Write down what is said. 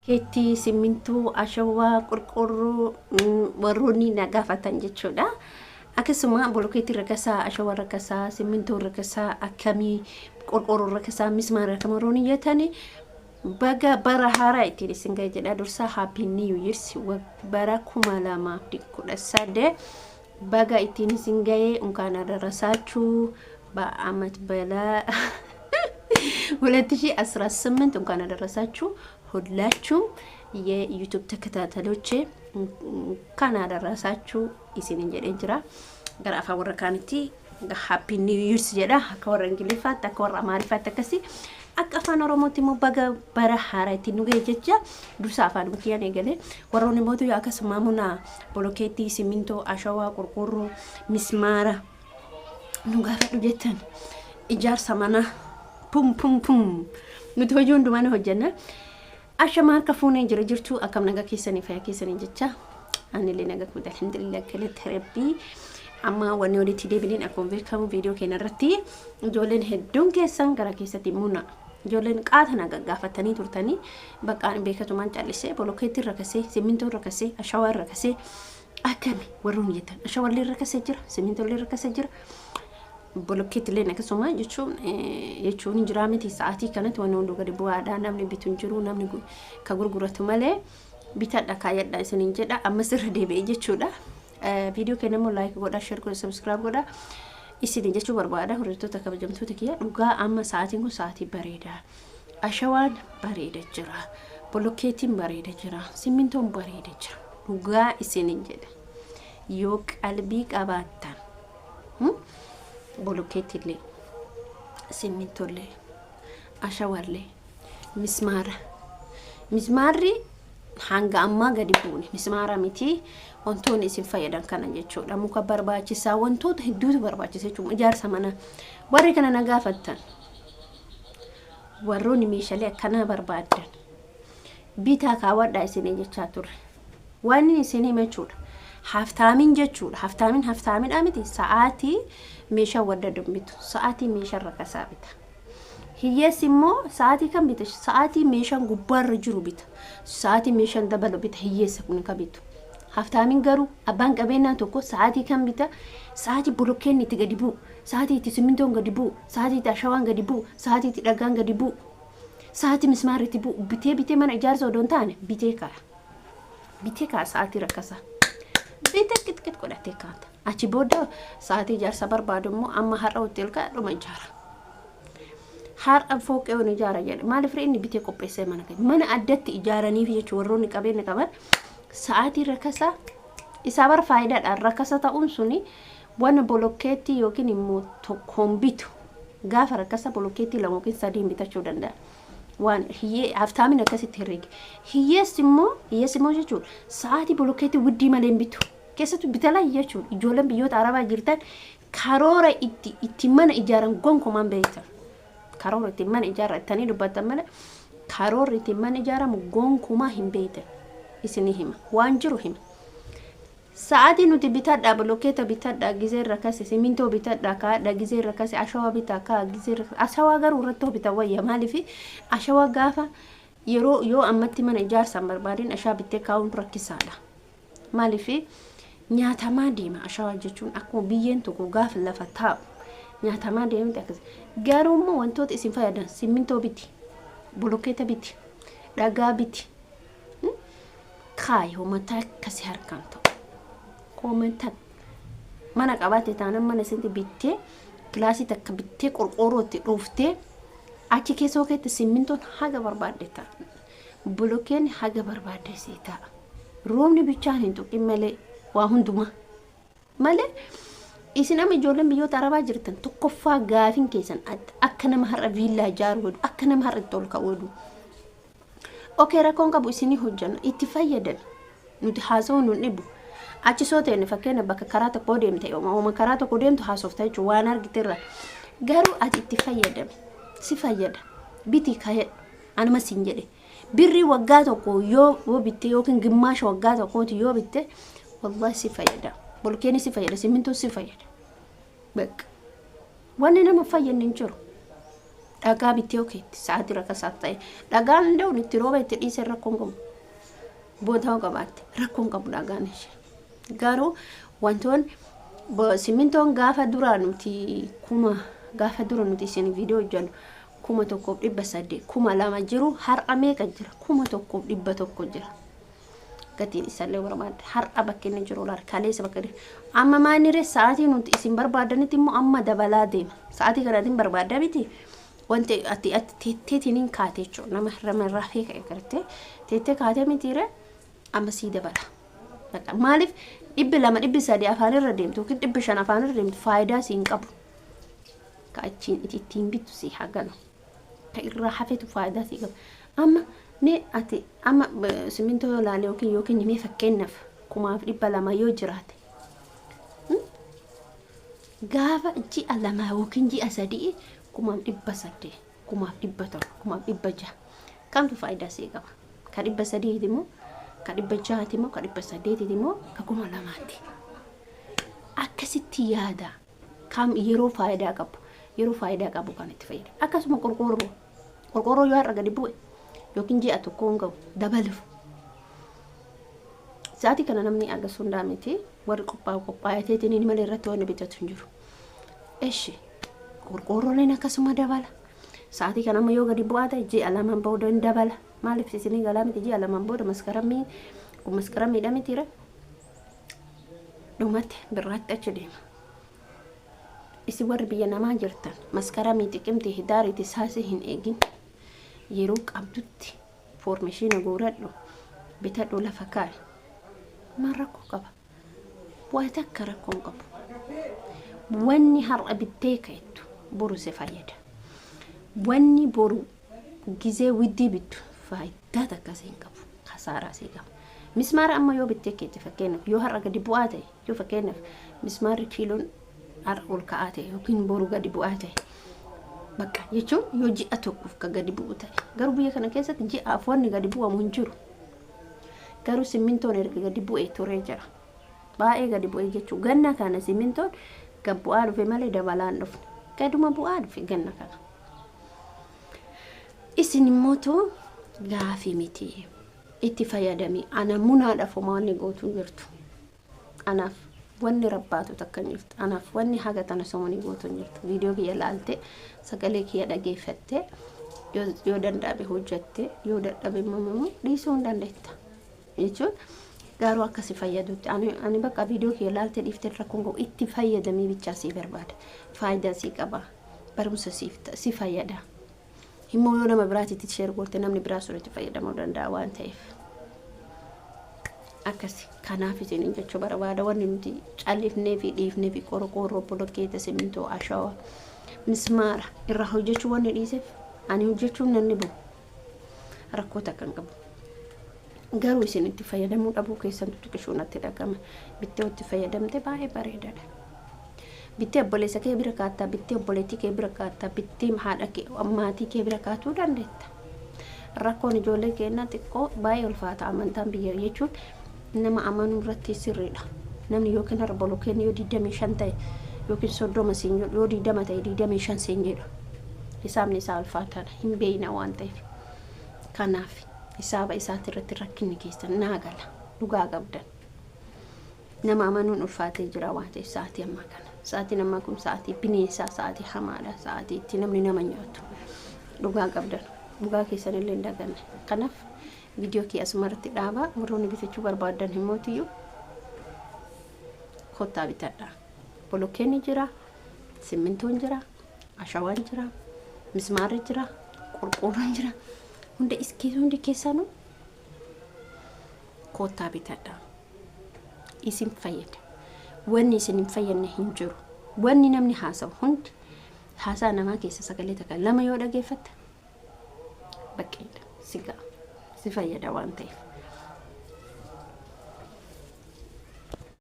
Keetti Simitoo ashawaa qorqoro warroonni nagaafatan jechuudha. Akkasuma bolketi rakasa ashawaa rakasa Simitoo rakasa akkamii qorqoro rakasa mismaara kamarooni yetani baga bara haaraa ittiin isin gahe jedha dursa happy new years bara 2013 baga ittiin isin gahe unkaan adarasaachu በአመት በላ 2018 እንኳን አደረሳችሁ ሁላችሁም የዩቲዩብ ተከታታዮቼ እንኳን አደረሳችሁ ኢሲን እንጀራ ገራፋ ወረካንቲ ሃፒ ኒው ይርስ ጀዳ አከወረ እንግሊፋት አከወረ ማሪፋት ተከሲ አቀፋን ኦሮሞቲ ሙባጋ በረሃራቲ ኑገ ጀጃ ዱሳፋን ምክያኔ ገለ ወሮኒ ሞቱ ያከስማሙና ቦሎኬቲ ሲሚንቶ አሸዋ ቆርቆሮ ሚስማራ nugaafadhu jettan ijaarsa mana pum pum pum nuti hojii hundumaan hojjenna ashama harka fuunee jirtu akkam naga keessanii fayyaa keessanii jecha anillee naga kuuta alhamdulillah kale therapy amma wanni walitti deebiin akkuma beekamu viidiyoo keenya irratti ijoolleen hedduun keessan gara keessatti muna ijoolleen qaata naga gaafatanii turtanii baqqaan beekatumaan callisee bolokkeetti rakasee simintoo rakasee ashawaa rakasee akkami warroon jettan ashawaallee rakasee jira simintoolee rakasee jira boloketi leen akkasuma jechuun jiraamiti sa'aatii kanatti waan hundi gadi bu'aadha namni bituun jiru namni ka gurguratu malee bitadha kaayadha isiniin jedha amma sirra deebi'ee jechuudha viidiyoo keenya immoo like godha share godha subscribe godha isiniin jechuu barbaada hordoftoota kabajamtoota kiyya dhugaa amma sa'aatiin kun sa'aatii bareeda ashawaan bareeda jira boloketiin bareeda jira simintoon bareeda jira dhugaa isiniin jedha yoo qalbii qabaattan boloketille simintole ashawarle mismaarri hanga amma gadi buune mismaara miti wantoonni isin fayyadan kana jechuudha muka barbaachisaa wantoota hedduutu barbaachisa jechuudha ijaarsa mana warri kana nagaafattan warroonni meeshaalee akkana barbaadan bitaa kaawwadhaa isin jechaa turre waan isin himachuudha haftaamin jechuudha haftaamin amiti sa'aatii meeshaa wadda dumbitu sa'aatii meeshaa rakasaa bita hiyyees immoo sa'aatii kan bita sa'aatii meeshaan gubbaarra jiru bita sa'aatii meeshaan dabalu bita hiyyeessa kun ka bitu haftaamin garuu abbaan qabeenyaa tokko sa'aatii kan bita sa'aatii bolokeen itti gadi bu'u sa'aatii itti simintoon gadi bu'u sa'aatii itti ashawaan gadi bu'u sa'aatii itti dhagaan gadi bu'u sa'aatii mismaarri itti bu'u bitee mana ijaarsa odoon taane bitee kaa sa'aatii rakasaa bita kit godhatee kaata achi booda sa'aatii ijaarsa barbaadu immoo amma har'a hotel ka dhuma ijaara har'a fooqee on ijaara jedhe maaliif inni bitee qopheessee mana addatti ijaaraniif jechuun warroonni qabeenya qaban sa'aatii rakasa isaa bar faayidaadhaan rakasa ta'uun suni waan bolokkeetti yookiin immoo tokkoon bitu gaafa rakasa bolokkeetti lama yookiin sadiin bitachuu danda'a waan hiyyee haftaamin akkasitti herrege hiyyeessi immoo jechuun sa'aatii bolokkeetti widdii malee bitu keessattuu bitala jechuun ijoolleen biyyoota arabaa jirtan karoora itti mana ijaaran gonkumaan beektan karoora itti mana ijaaran ittanii dubbatan malee karoora itti mana ijaaramu gonkumaa hin beektan isinii hima waan jiru hima sa'aatii nuti bitadhaa bolokkeeta bitadhaa gizee rakase simintoo bitadhaa kaadhaa gizee rakase ashawaa bitaa kaa gizee ashawaa garuu irratti bitaa wayya maaliif ashawaa gaafa yeroo yoo ammatti mana ijaarsan barbaadin ashawaa bittee kaa'uun rakkisaadha maaliif nyaatamaa deema ashawaa jechuun akkuma biyyeen tokko gaafa lafa taa'u nyaatamaa deemte akkas garuu immoo wantoota isin fayyadan simintoo biti bolokkeeta biti dhagaa biti kaayoo mataa akkasi harkaan ta'u komentan mana qabaate taanaan mana isinti bittee kilaasii takka bittee qorqorootti dhuuftee achi keessoo keetti simintoon haga barbaadde ta'a bolokeen haga barbaadde see ta'a roobni bichaan hin tuqin malee waa hundumaa malee isin amma ijoolleen biyyoota arabaa jirtan tokkoffaa gaafin keessan akka nama har'a viillaa ijaaru godhu akka nama har'a tol ka godhu okay rakkoon qabu isinii hojjanna itti fayyadan nuti haasawuu nun dhibu achi soo ta'e fakkeenya bakka karaa tokko deemte yooma karaa tokko deemtu haasofta jechuun waan argiterra garuu ati itti fayyadame si fayyada biti kayedha anuma siin jedhe birri waggaa tokko yoo bitte yookiin gimmaasha waggaa tokkooti yoo bitte wallahi si fayyada bolkeeni si fayyada simintoo si fayyada bakka wanni nama fayyadne hin jiru dhagaa bittee okeetti sa'aatii rakkasaatti ta'e dhagaan nda'uun itti rooba itti dhiisee rakkoon qabu boodaa qabaatti rakkoon qabu dhagaan ishee garuu wantoon simintoon gaafa dura nuti isin viidiyoo hojjannu 1,800 2,000 jiru har'a meeqa jira 1,100 jira gatiin isaallee barbaadde har'a bakka inni jiru laal kaleessa bakka amma maanire sa'aatii nuti isin barbaadanitti immoo amma dabalaa deema sa'aatii kanaatiin barbaadda miti wanti ati teetteetiin kaatee jechuudha nama ramarraa fi gartee teettee kaatee mitiire amma sii dabala maaliif 200 300 afaan irra deemtu yookiin 500 afaan irra deemtu faayidaa siin qabu kaachiin ittiin bittu si haganu ka irraa hafetu faayidaa sii qabu amma ne ati amma simintoo laalee yookiin nimee fakkeenyaaf 200 yoo jiraate gaafa ji'a 2 yookiin ji'a 3 1,800 1,700 1,600 kamtu faayidaa sii qaba ka 300 immoo ka 600 immoo ka 800 immoo ka 2,000 akkasitti yaada kam yeroo faayidaa qabu kan itti fayyada akkasuma qorqoro yoo har'a gadi bu'e yookiin ji'a tokkoon qabu dabaluuf sa'aatii kana namni agarsiisu hundaamiti warri qophaayateetiin inni malee irratti waan bitatu hin jiru eshi qorqoroon akkasuma dabala sa'aatii kana amma yoo gadi bu'aa ta'e ji'a 2 booda hin dabala maaliif isinii galaa miti ji'a 2 booda maskaramii mitiire dhumatti birraatti achi deema isi warri biyya namaa jirtan maskaramii xiqimti hidaariiti saasii hin eegin yeroo qabdutti foormeeshiina guuradhu bitadhu lafa kaa'e maal rakkoo qaba waata akka rakkoon qabu wanni har'a bittee ka'ettu boru se fayyada wanni boru gizee widdii bittu faayidaa akkasii hin qabu kasaaraa see qaba mismaara amma yoo bittee keetti fakkeenyaaf yoo har'a gadi bu'aa ta'e yoo fakkeenyaaf mismaarri kiiloon har'a ol ka'aa ta'e yookiin boru gadi bu'aa ta'e bakka jechuun yoo ji'a tokkoof ka gadi bu'u ta'e garuu biyya kana keessatti ji'aaf wanni gadi bu'amu hin jiru garuu simintoon erga gadi bu'ee turee jira baay'ee gadi bu'ee jechuun ganna kana simintoon gad bu'aa dhufe malee dabalaan dhufne gaduma bu'aa dhufe ganna kana isin immoo gaafii miti itti fayyadamii ana munaadhaaf wanni gootu jirtu anaaf wanni rabbaatu takka jirtu anaaf wanni haga tana somoni gootu jirtu viidiyoo kiyya laalte sagalee kiyya dhageeffatte yoo danda'abe hojjatte yoo dadhabe immoo dhiisuu hin dandeetta jechuun garuu akkasi fayyadutti ani bakka viidiyoo kiyya laalte dhiifte rakkoon qabu itti fayyadamii bichaa sii barbaada faayidaa sii qaba barumsa si fayyada immoo yoo nama biraatitti sheer goote namni biraa sirriitti fayyadamuu danda'a waan ta'eef akkasi kanaaf isin jechuu barbaada wanni nuti callifnee fi dhiifnee fi qorqorroo bolketa simintoo ashawaa mismaara irraa hojjechuu wanni dhiiseef ani hojjechuun nanni bu'u rakkoo takka hin qabu garuu isin itti fayyadamuu dhabuu keessan xiqqishuunatti dhagama bittee itti fayyadamte baay'ee bareedaadha bittee obboleessa kee bira kaattaa bittee obboleettii kee bira kaattaa bittee haadha kee maatii kee bira kaatuu dandeetta rakkoon ijoollee keenyaa xiqqoo baay'ee ulfaata amantaan biyya jechuun nama amanuu irratti sirriidha namni yookiin har'a bolokeen yoo 25 ta'e yookiin 30 siin jedhu yoo 20 ta'e 25 siin jedhu hisaabni isaa ulfaataadha hin beeyna waan ta'eef kanaaf hisaaba isaati irratti rakkinni keessan naagala dhugaa qabdan nama amanuun ulfaatee jira waan ta'eef sa'aatii ammaa kana sa'aatiin ammaa kun sa'aatii bineensaa sa'aatii hamaadha sa'aatii itti namni nama nyaatu dhugaa qabdan dhugaa keessan illee hin daganne kanaaf viidiyoo kee asumarratti dhaabaa warroonni bitachuu barbaadan himootiyyuu kottaa bitadha bolokeenni jira simintoon jira ashawaan jira mismaarri jira qorqorroon jira hunda iskeetu hundi keessanuu kottaa bitadha isin fayyada wanni isin hin fayyadne hin jiru wanni namni haasawu hundi haasaa namaa keessa sagalee takka lama yoo dhageeffatta bakkeedha si fayyada waan ta'eef